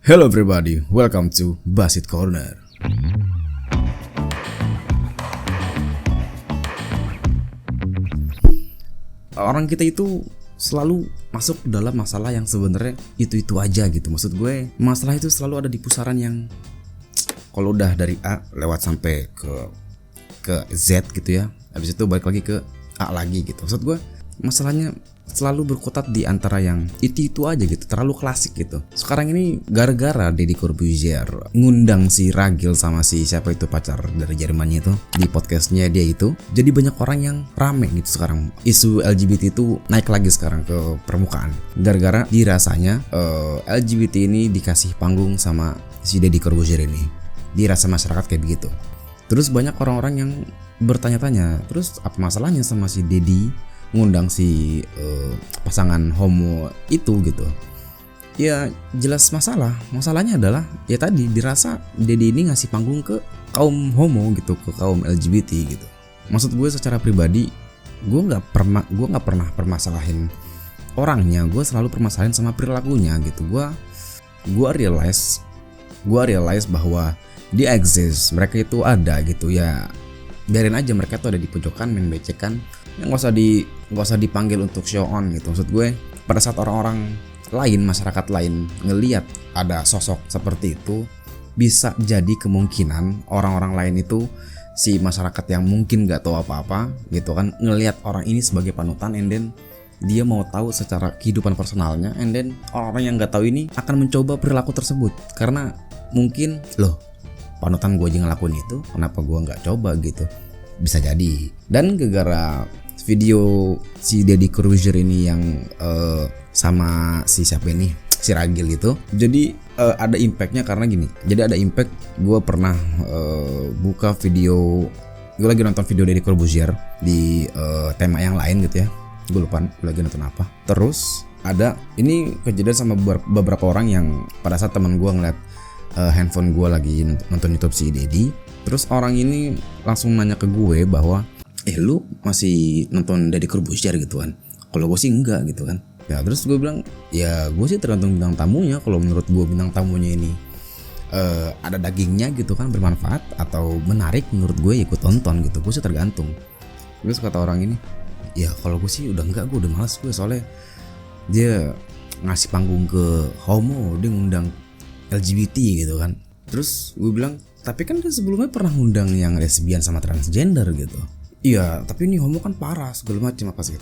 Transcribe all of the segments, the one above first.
Hello everybody, welcome to Basit Corner. Orang kita itu selalu masuk dalam masalah yang sebenarnya itu aja gitu. Maksud gue, masalah itu selalu ada di pusaran yang kalau udah dari A lewat sampai ke Z gitu ya. Habis itu balik lagi ke A lagi gitu. Maksud gue, masalahnya selalu berkutat di antara yang itu aja gitu, terlalu klasik gitu. Sekarang ini gara-gara Deddy Corbuzier ngundang si Ragil sama si siapa itu pacar dari Jermannya itu di podcastnya dia itu, jadi banyak orang yang rame gitu sekarang. Isu LGBT itu naik lagi sekarang ke permukaan gara-gara dirasanya LGBT ini dikasih panggung sama si Deddy Corbuzier ini. Dirasa masyarakat kayak begitu. Terus banyak orang-orang yang bertanya-tanya, terus apa masalahnya sama si Deddy ngundang si pasangan homo itu gitu. Ya jelas masalahnya adalah ya tadi dirasa Deddy ini ngasih panggung ke kaum homo gitu, ke kaum LGBT gitu. Maksud gue secara pribadi gue nggak pernah permasalahin orangnya, gue selalu permasalahin sama perilakunya gitu. Gue realize bahwa dia exist, mereka itu ada gitu ya. Biarin aja mereka tuh ada di pojokan main becekan, nggak usah dipanggil untuk show on gitu. Maksud gue pada saat orang-orang lain, masyarakat lain ngelihat ada sosok seperti itu, bisa jadi kemungkinan orang-orang lain itu si masyarakat yang mungkin nggak tahu apa-apa gitu kan ngelihat orang ini sebagai panutan, and then dia mau tahu secara kehidupan personalnya, and then orang-orang yang nggak tahu ini akan mencoba perilaku tersebut karena mungkin loh panutan gue aja ngelakuin itu, kenapa gue nggak coba gitu. Bisa jadi. Dan gara-gara video si Deddy Corbuzier ini yang sama si siapa ini, si Ragil gitu, jadi ada impactnya karena gini. Jadi ada impact, gue pernah buka video, gue lagi nonton video Deddy Corbuzier di tema yang lain gitu ya, gue lupa gue lagi nonton apa. Terus ada ini kejadian sama beberapa orang yang pada saat teman gue ngeliat handphone gue lagi nonton YouTube si Deddy, terus orang ini langsung nanya ke gue bahwa lu masih nonton Deddy Corbuzier gitu kan? Kalau gue sih enggak gitu kan. Ya terus gue bilang ya gue sih tergantung bintang tamunya. Kalau menurut gue bintang tamunya ini ada dagingnya gitu kan, bermanfaat atau menarik, menurut gue ikut tonton gitu. Gue sih tergantung. Terus kata orang ini, ya kalau gue sih udah enggak, gue udah malas gue, soalnya dia ngasih panggung ke homo, dia ngundang LGBT gitu kan. Terus gue bilang, tapi kan dia sebelumnya pernah ngundang yang lesbian sama transgender gitu. Iya, tapi ini homo kan parah segala macam apa sih.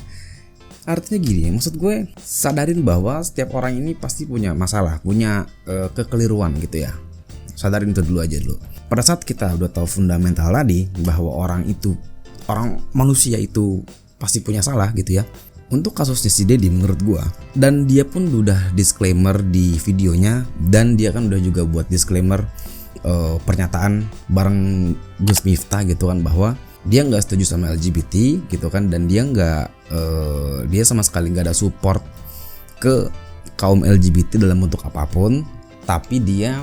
Artinya gini, maksud gue sadarin bahwa setiap orang ini pasti punya masalah, punya kekeliruan gitu ya. Sadarin itu dulu aja dulu. Pada saat kita udah tahu fundamental tadi bahwa orang manusia itu pasti punya salah gitu ya. Untuk kasusnya si Deddy menurut gua, dan dia pun udah disclaimer di videonya, dan dia kan udah juga buat disclaimer pernyataan bareng Gus Miftah gitu kan, bahwa dia nggak setuju sama LGBT gitu kan, dan dia sama sekali nggak ada support ke kaum LGBT dalam bentuk apapun, tapi dia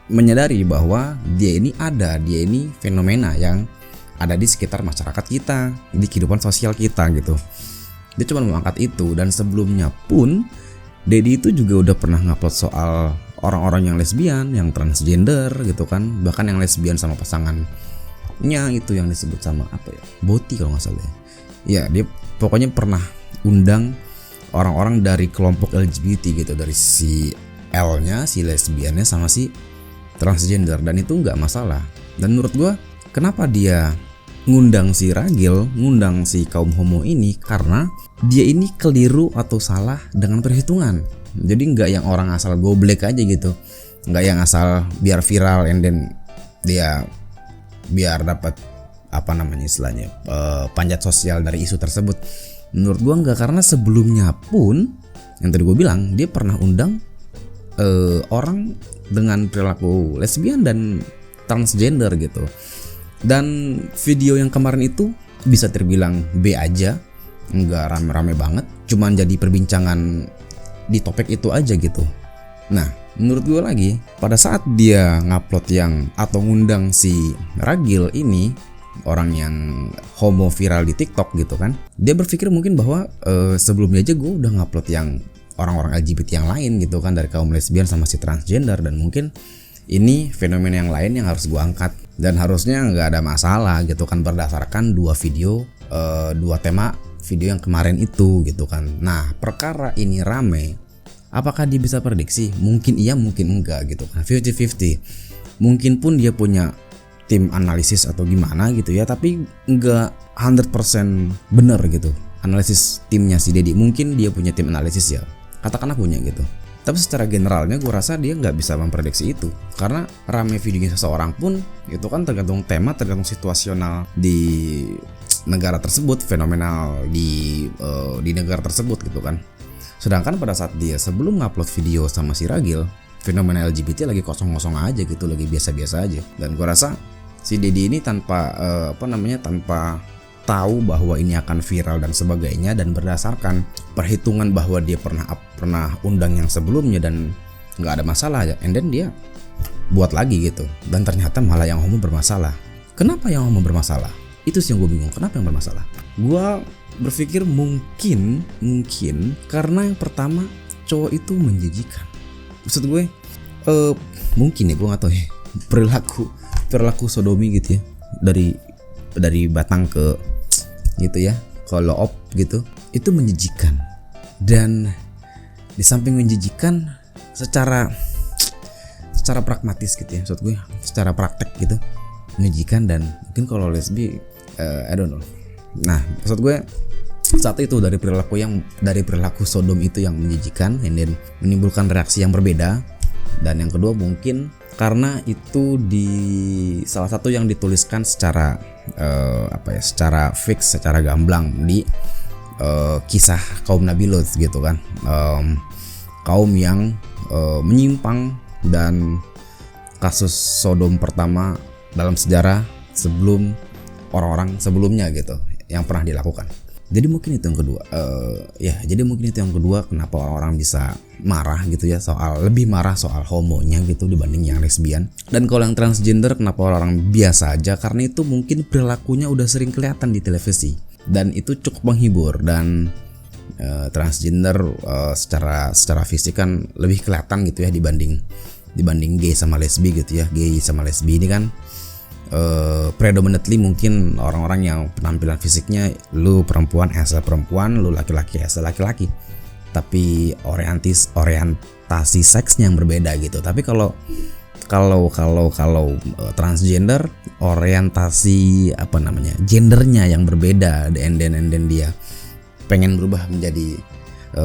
menyadari bahwa dia ini fenomena yang ada di sekitar masyarakat kita, di kehidupan sosial kita gitu. Dia cuma mengangkat itu. Dan sebelumnya pun Deddy itu juga udah pernah ngupload soal orang-orang yang lesbian, yang transgender gitu kan, bahkan yang lesbian sama pasangannya itu yang disebut sama apa ya, Boti kalau nggak salah ya. Dia pokoknya pernah undang orang-orang dari kelompok LGBT gitu, dari si L-nya, si lesbiannya sama si transgender, dan itu nggak masalah. Dan menurut gua kenapa dia ngundang si Ragil, ngundang si kaum homo ini, karena dia ini keliru atau salah dengan perhitungan. Jadi nggak yang orang asal goblek aja gitu, nggak yang asal biar viral and then dia biar dapat apa namanya istilahnya panjat sosial dari isu tersebut. Menurut gua nggak, karena sebelumnya pun yang tadi gua bilang dia pernah undang orang dengan perilaku lesbian dan transgender gitu. Dan video yang kemarin itu bisa terbilang B aja, nggak rame-rame banget, cuman jadi perbincangan di topik itu aja gitu. Nah menurut gue lagi, pada saat dia ngupload yang atau ngundang si Ragil ini, orang yang homo viral di TikTok gitu kan, dia berpikir mungkin bahwa sebelumnya aja gue udah ngupload yang orang-orang LGBT yang lain gitu kan, dari kaum lesbian sama si transgender. Dan mungkin ini fenomena yang lain yang harus gue angkat dan harusnya nggak ada masalah gitu kan, berdasarkan dua video, dua tema video yang kemarin itu gitu kan. Nah, perkara ini rame, apakah dia bisa prediksi? Mungkin iya, mungkin enggak gitu kan, 50-50. Mungkin pun dia punya tim analisis atau gimana gitu ya, tapi enggak 100% bener gitu analisis timnya si Deddy. Mungkin dia punya tim analisis ya, katakanlah punya gitu, tapi secara generalnya gue rasa dia nggak bisa memprediksi itu, karena rame videonya seseorang pun itu kan tergantung tema, tergantung situasional di negara tersebut, fenomenal di negara tersebut gitu kan. Sedangkan pada saat dia sebelum ngupload video sama si Ragil, fenomena LGBT lagi kosong-kosong aja gitu, lagi biasa-biasa aja. Dan gue rasa si Deddy ini tanpa tanpa tahu bahwa ini akan viral dan sebagainya, dan berdasarkan perhitungan bahwa dia pernah undang yang sebelumnya dan nggak ada masalah aja, and then dia buat lagi gitu, dan ternyata malah yang homo bermasalah. Kenapa yang homo bermasalah? Itu sih yang gue bingung, kenapa yang bermasalah? Gue berpikir mungkin karena yang pertama cowok itu menjijikan. Maksud gue mungkin ya, gue nggak tahu ya, perilaku sodomi gitu ya, dari batang ke gitu ya, kalau op gitu, itu menjijikan. Dan di samping menjijikan secara pragmatis gitu ya, maksud gue secara praktek gitu menjijikan. Dan mungkin kalau lesbi I don't know. Nah, maksud gue satu itu dari perilaku sodom itu yang menjijikan, and then menimbulkan reaksi yang berbeda. Dan yang kedua mungkin karena itu salah satu yang dituliskan secara secara fix, secara gamblang di kisah kaum Nabi Lut gitu kan, kaum yang menyimpang, dan kasus Sodom pertama dalam sejarah sebelum orang-orang sebelumnya gitu yang pernah dilakukan. Jadi mungkin itu yang kedua, kenapa orang-orang bisa marah gitu ya, lebih marah soal homonya gitu dibanding yang lesbian. Dan kalau yang transgender, kenapa orang-orang biasa aja? Karena itu mungkin perilakunya udah sering kelihatan di televisi dan itu cukup menghibur. Dan transgender secara fisik kan lebih kelihatan gitu ya dibanding gay sama lesbi gitu ya. Gay sama lesbi ini kan predominantly mungkin orang-orang yang penampilan fisiknya, lu perempuan as a perempuan, lu laki-laki as a laki-laki, tapi orientasi seksnya yang berbeda gitu. Tapi kalau transgender, orientasi gendernya yang berbeda, and then dia pengen berubah menjadi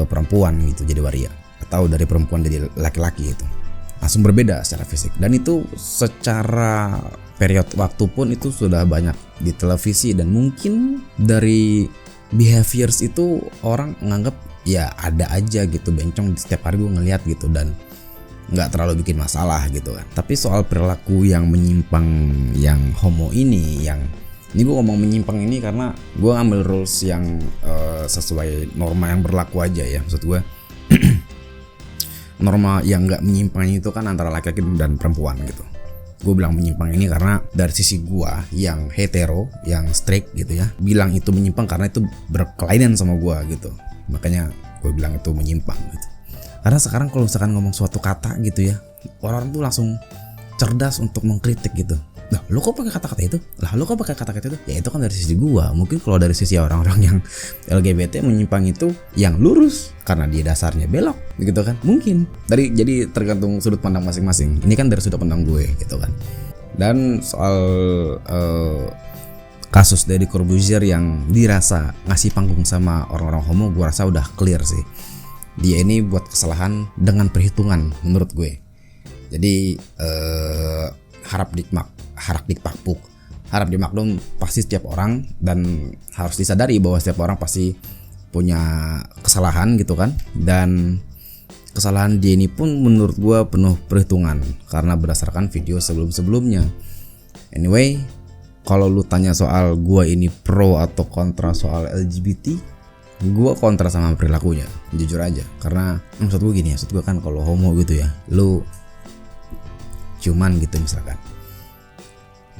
perempuan gitu, jadi waria, atau dari perempuan jadi laki-laki gitu, langsung berbeda secara fisik. Dan itu secara period waktu pun itu sudah banyak di televisi, dan mungkin dari behaviors itu orang nganggap ya ada aja gitu, bencong setiap hari gue ngeliat gitu, dan nggak terlalu bikin masalah gitu kan. Tapi soal perilaku yang menyimpang, yang homo ini gue ngomong menyimpang ini karena gue ngambil rules yang sesuai norma yang berlaku aja ya. Maksud gue norma yang nggak menyimpang itu kan antara laki-laki dan perempuan gitu. Gue bilang menyimpang ini karena dari sisi gue yang hetero, yang straight gitu ya, bilang itu menyimpang karena itu berkelainan sama gue gitu. Makanya gue bilang itu menyimpang gitu. Karena sekarang kalau misalkan ngomong suatu kata gitu ya, orang tuh langsung cerdas untuk mengkritik gitu. Lah, lu kok pakai kata-kata itu? Lah, lu kok pakai kata-kata itu? Ya itu kan dari sisi gua. Mungkin kalau dari sisi orang-orang yang LGBT menyimpang itu yang lurus karena dia dasarnya belok, gitu kan? Mungkin. Jadi tergantung sudut pandang masing-masing. Ini kan dari sudut pandang gue, gitu kan. Dan soal kasus Deddy Corbuzier yang dirasa ngasih panggung sama orang-orang homo, gua rasa udah clear sih. Dia ini buat kesalahan dengan perhitungan menurut gue. Jadi harap dimaklum pasti setiap orang, dan harus disadari bahwa setiap orang pasti punya kesalahan gitu kan. Dan kesalahan dia ini pun menurut gue penuh perhitungan karena berdasarkan video sebelum-sebelumnya. Anyway, kalau lu tanya soal gue ini pro atau kontra soal LGBT, gue kontra sama perilakunya, jujur aja. Karena maksud gue gini, maksud gue kan kalau homo gitu ya, lu cuman gitu misalkan,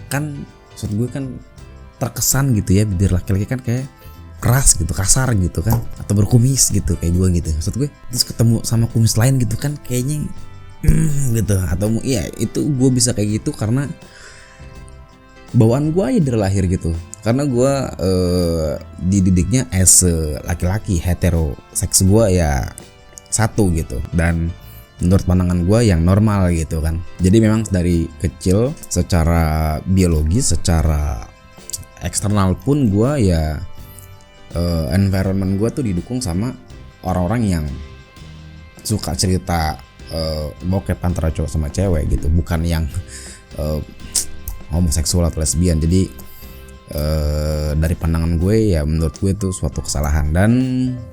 kan maksud gue kan terkesan gitu ya, bibir laki-laki kan kayak keras gitu, kasar gitu kan, atau berkumis gitu kayak gue gitu. Maksud gue terus ketemu sama kumis lain gitu kan kayaknya gitu, atau iya itu gue bisa kayak gitu karena bawaan gue aja dari lahir gitu. Karena gue dididiknya as laki-laki hetero, seks gue ya satu gitu, dan menurut pandangan gue yang normal gitu kan. Jadi memang dari kecil secara biologis, secara eksternal pun gue ya environment gue tuh didukung sama orang-orang yang suka cerita bokep antara cowok sama cewek gitu, bukan yang homoseksual atau lesbian. Jadi dari pandangan gue ya menurut gue itu suatu kesalahan, dan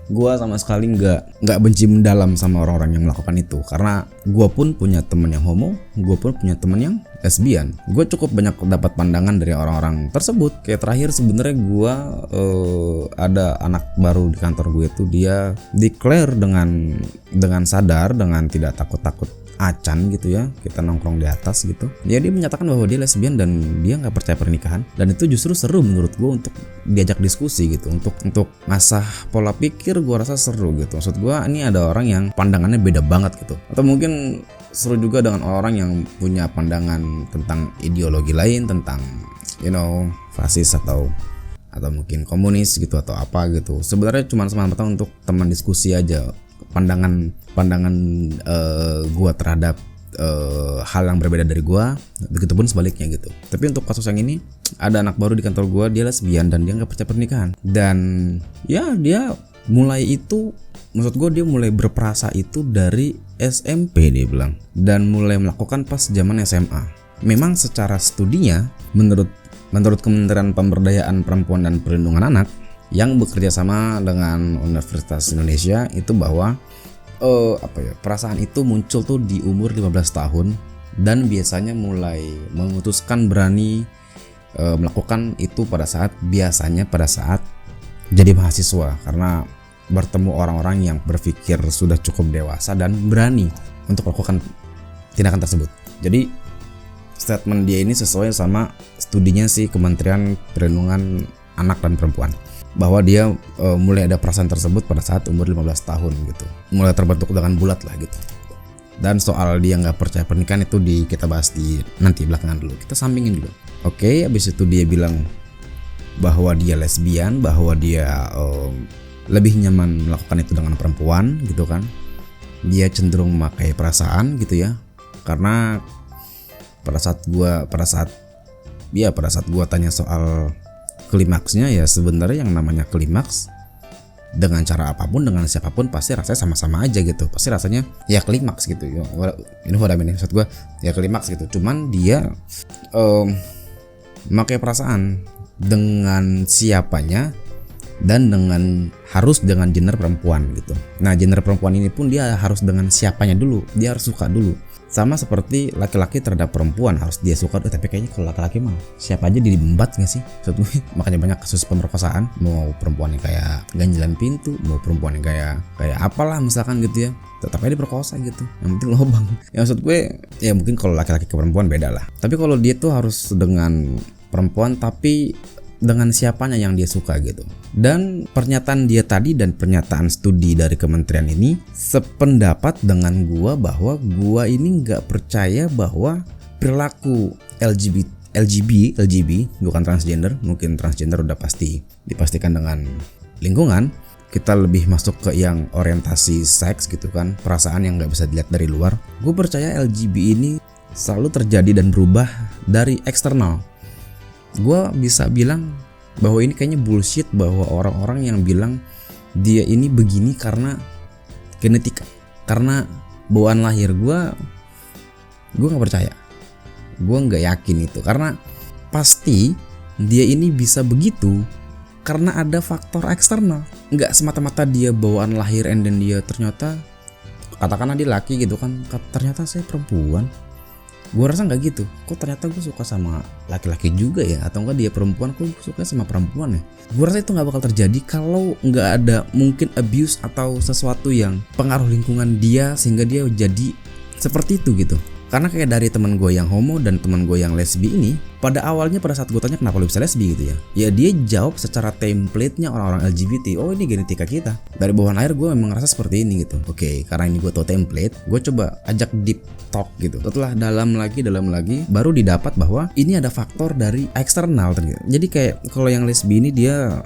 gue sama sekali nggak benci mendalam sama orang-orang yang melakukan itu, karena gue pun punya temen yang homo, gue pun punya temen yang lesbian. Gue cukup banyak dapat pandangan dari orang-orang tersebut. Kayak terakhir sebenarnya gue ada anak baru di kantor gue tuh, dia declare dengan sadar, dengan tidak takut-takut acan gitu ya, kita nongkrong di atas gitu, dia menyatakan bahwa dia lesbian dan dia nggak percaya pernikahan. Dan itu justru seru menurut gue untuk diajak diskusi gitu, untuk ngasah pola pikir. Gue rasa seru gitu. Maksud gue ini ada orang yang pandangannya beda banget gitu, atau mungkin seru juga dengan orang yang punya pandangan tentang ideologi lain, tentang fasis atau mungkin komunis gitu atau apa gitu. Sebenarnya cuma semata-mata untuk teman diskusi aja, pandangan gua terhadap hal yang berbeda dari gua, begitupun sebaliknya gitu. Tapi untuk kasus yang ini, ada anak baru di kantor gua, dia lesbian dan dia nggak percaya pernikahan. Dan ya dia mulai itu, maksud gua dia mulai berperasa itu dari SMP dia bilang, dan mulai melakukan pas zaman SMA. Memang secara studinya menurut Kementerian Pemberdayaan Perempuan dan Perlindungan Anak yang bekerja sama dengan Universitas Indonesia itu bahwa perasaan itu muncul tuh di umur 15 tahun, dan biasanya mulai memutuskan berani melakukan itu pada saat jadi mahasiswa, karena bertemu orang-orang yang berpikir sudah cukup dewasa dan berani untuk melakukan tindakan tersebut. Jadi statement dia ini sesuai sama studinya si Kementerian Perlindungan Anak dan Perempuan, bahwa dia mulai ada perasaan tersebut pada saat umur 15 tahun gitu, mulai terbentuk dengan bulat lah gitu. Dan soal dia nggak percaya pernikahan itu kita bahas nanti belakangan dulu, kita sampingin dulu. Oke, habis itu dia bilang bahwa dia lesbian, bahwa dia lebih nyaman melakukan itu dengan perempuan gitu kan. Dia cenderung memakai perasaan gitu ya, karena pada saat gua tanya soal klimaksnya, ya sebenarnya yang namanya klimaks dengan cara apapun, dengan siapapun pasti rasanya sama-sama aja gitu. Pasti rasanya ya klimaks gitu. Ini maksud gue ya klimaks gitu. Cuman dia memakai perasaan dengan siapanya dan harus dengan gender perempuan gitu. Nah, gender perempuan ini pun dia harus dengan siapanya dulu. Dia harus suka dulu. Sama seperti laki-laki terhadap perempuan, harus dia suka. Tapi kayaknya kalau laki-laki mah siapa aja diembat gak sih? Makanya banyak kasus pemerkosaan, mau perempuan yang kayak ganjilan pintu, mau perempuan yang kayak apalah misalkan gitu ya, tetap aja diperkosa gitu. Yang penting lobang. Ya maksud gue ya mungkin kalau laki-laki ke perempuan beda lah. Tapi kalau dia tuh harus dengan perempuan tapi dengan siapanya yang dia suka gitu. Dan pernyataan dia tadi dan pernyataan studi dari kementerian ini sependapat dengan gua, bahwa gua ini nggak percaya bahwa perilaku LGB bukan transgender. Mungkin transgender udah pasti dipastikan dengan lingkungan. Kita lebih masuk ke yang orientasi seks gitu kan, perasaan yang nggak bisa dilihat dari luar. Gue percaya LGB ini selalu terjadi dan berubah dari eksternal. Gue bisa bilang bahwa ini kayaknya bullshit, bahwa orang-orang yang bilang dia ini begini karena genetika, karena bawaan lahir. Gue nggak percaya, gue nggak yakin itu, karena pasti dia ini bisa begitu karena ada faktor eksternal. Nggak semata-mata dia bawaan lahir and then dia ternyata, katakanlah dia laki gitu kan, ternyata saya perempuan. Gue rasa nggak gitu. Kok ternyata gue suka sama laki-laki juga ya, atau enggak dia perempuan, kok gue suka sama perempuan ya. Gue rasa itu nggak bakal terjadi kalau nggak ada mungkin abuse atau sesuatu yang pengaruh lingkungan dia sehingga dia jadi seperti itu gitu. Karena kayak dari teman gue yang homo dan teman gue yang lesbi ini, pada awalnya pada saat gue tanya kenapa lu bisa lesbi gitu ya dia jawab secara template-nya orang-orang LGBT, oh ini genetika kita. Dari bawah air gue memang ngerasa seperti ini gitu. Oke, karena ini gue tau template, gue coba ajak deep talk gitu. Setelah dalam lagi, baru didapat bahwa ini ada faktor dari eksternal ternyata. Jadi kayak kalau yang lesbi ini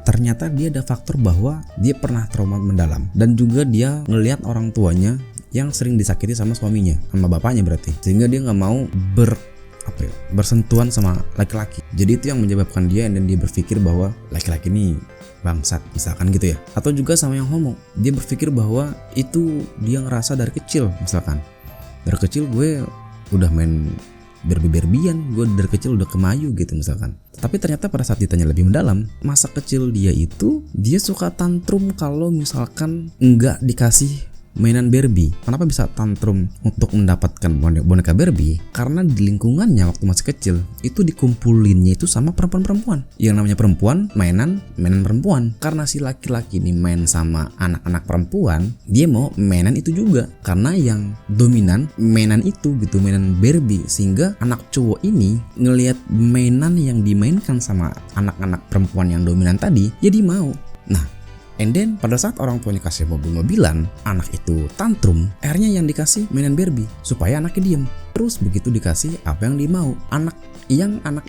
ternyata dia ada faktor bahwa dia pernah trauma mendalam dan juga dia ngelihat orang tuanya yang sering disakiti sama suaminya, sama bapaknya berarti, sehingga dia nggak mau bersentuhan sama laki-laki. Jadi itu yang menyebabkan dia, dan dia berpikir bahwa laki-laki ini bangsat misalkan gitu ya. Atau juga sama yang homo, dia berpikir bahwa itu dia ngerasa dari kecil, misalkan dari kecil gue udah main berbian, gue dari kecil udah kemayu gitu misalkan. Tapi ternyata pada saat ditanya lebih mendalam, masa kecil dia suka tantrum kalau misalkan nggak dikasih mainan Barbie. Kenapa bisa tantrum untuk mendapatkan boneka Barbie? Karena di lingkungannya waktu masih kecil itu dikumpulinnya itu sama perempuan-perempuan. Yang namanya perempuan, mainan perempuan. Karena si laki-laki ini main sama anak-anak perempuan, dia mau mainan itu juga. Karena yang dominan mainan itu gitu, mainan Barbie. Sehingga anak cowok ini ngelihat mainan yang dimainkan sama anak-anak perempuan yang dominan tadi, jadi mau. Nah, and then pada saat orang tuanya kasih mobil-mobilan, anak itu tantrum, akhirnya yang dikasih mainan Barbie supaya anaknya diem. Terus begitu dikasih apa yang dia mau, anak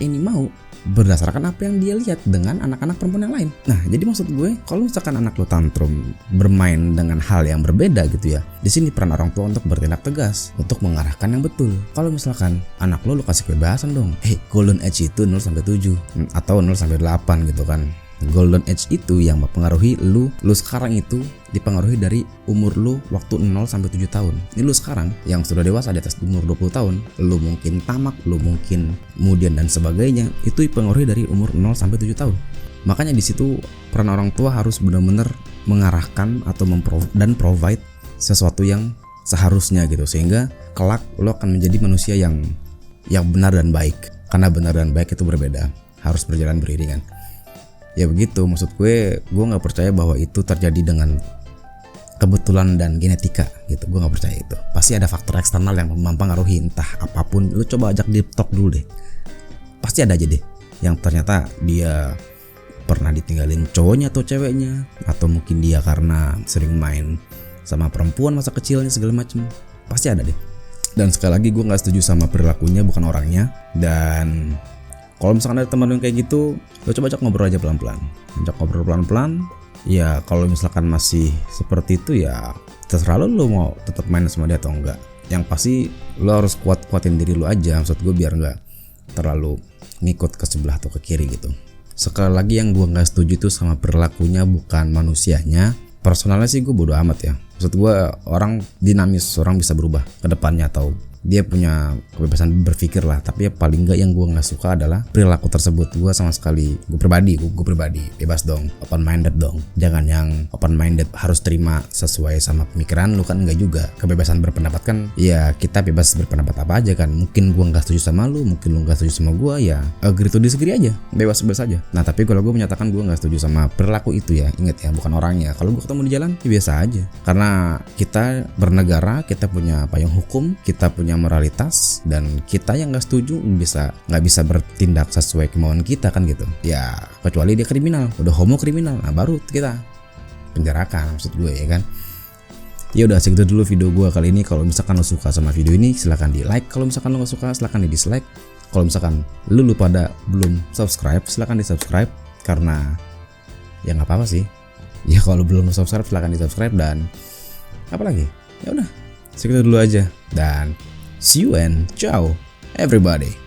ini mau berdasarkan apa yang dia lihat dengan anak-anak perempuan yang lain. Nah, jadi maksud gue, kalau misalkan anak lo tantrum bermain dengan hal yang berbeda gitu ya, di sini peran orang tua untuk bertindak tegas, untuk mengarahkan yang betul. Kalau misalkan anak lo kasih kebebasan dong, golden age itu 0-7 atau 0-8 gitu kan. Golden age itu yang mempengaruhi lu sekarang itu dipengaruhi dari umur lu waktu 0-7 tahun. Ini lu sekarang yang sudah dewasa di atas umur 20 tahun, lu mungkin tamak, lu mungkin kemudian dan sebagainya, itu dipengaruhi dari umur 0-7 tahun. Makanya di situ peran orang tua harus benar-benar mengarahkan atau provide sesuatu yang seharusnya gitu, sehingga kelak lu akan menjadi manusia yang benar dan baik. Karena benar dan baik itu berbeda, harus berjalan beriringan. Ya begitu, maksud gue gak percaya bahwa itu terjadi dengan kebetulan dan genetika gitu. Gue gak percaya itu. Pasti ada faktor eksternal yang mempengaruhi, entah apapun. Lu coba ajak deep talk dulu deh, pasti ada aja deh yang ternyata dia pernah ditinggalin cowoknya atau ceweknya, atau mungkin dia karena sering main sama perempuan masa kecilnya segala macem. Pasti ada deh. Dan sekali lagi gue gak setuju sama perilakunya, bukan orangnya. Dan kalau misalkan ada teman yang kayak gitu, lo coba ajak ngobrol aja pelan-pelan. Ya kalau misalkan masih seperti itu ya terserah lo mau tetap main sama dia atau enggak. Yang pasti lo harus kuatin diri lo aja. Maksud gue biar enggak terlalu ngikut ke sebelah atau ke kiri gitu. Sekali lagi yang gue gak setuju itu sama perilakunya, bukan manusianya. Personalnya sih gue bodo amat ya. Maksud gue orang dinamis, orang bisa berubah ke depannya atau dia punya kebebasan berpikir lah. Tapi ya paling enggak yang gue gak suka adalah perilaku tersebut. Gue sama sekali, gue pribadi bebas dong, open minded dong. Jangan yang open minded harus terima sesuai sama pemikiran lu, kan enggak juga. Kebebasan berpendapat kan ya kita bebas berpendapat apa aja kan. Mungkin gue gak setuju sama lu, mungkin lu gak setuju sama gue, ya agree to disagree aja, bebas aja. Nah tapi kalau gue menyatakan gue gak setuju sama perilaku itu ya, ingat ya, bukan orangnya. Kalau gue ketemu di jalan ya biasa aja, karena kita bernegara, kita punya payung hukum, kita punya moralitas, dan kita yang nggak setuju nggak bisa bertindak sesuai kemauan kita kan gitu ya, kecuali dia kriminal, udah homo kriminal, nah baru kita penjarakan, maksud gue ya kan. Ya udah segitu dulu video gue kali ini. Kalau misalkan lo suka sama video ini silahkan di like, kalau misalkan lo nggak suka silahkan di dislike. Kalau misalkan lo pada belum subscribe silahkan di subscribe, karena ya nggak apa-apa sih ya, kalau belum subscribe silahkan di subscribe. Dan apa lagi, ya udah segitu dulu aja, dan see you and ciao everybody.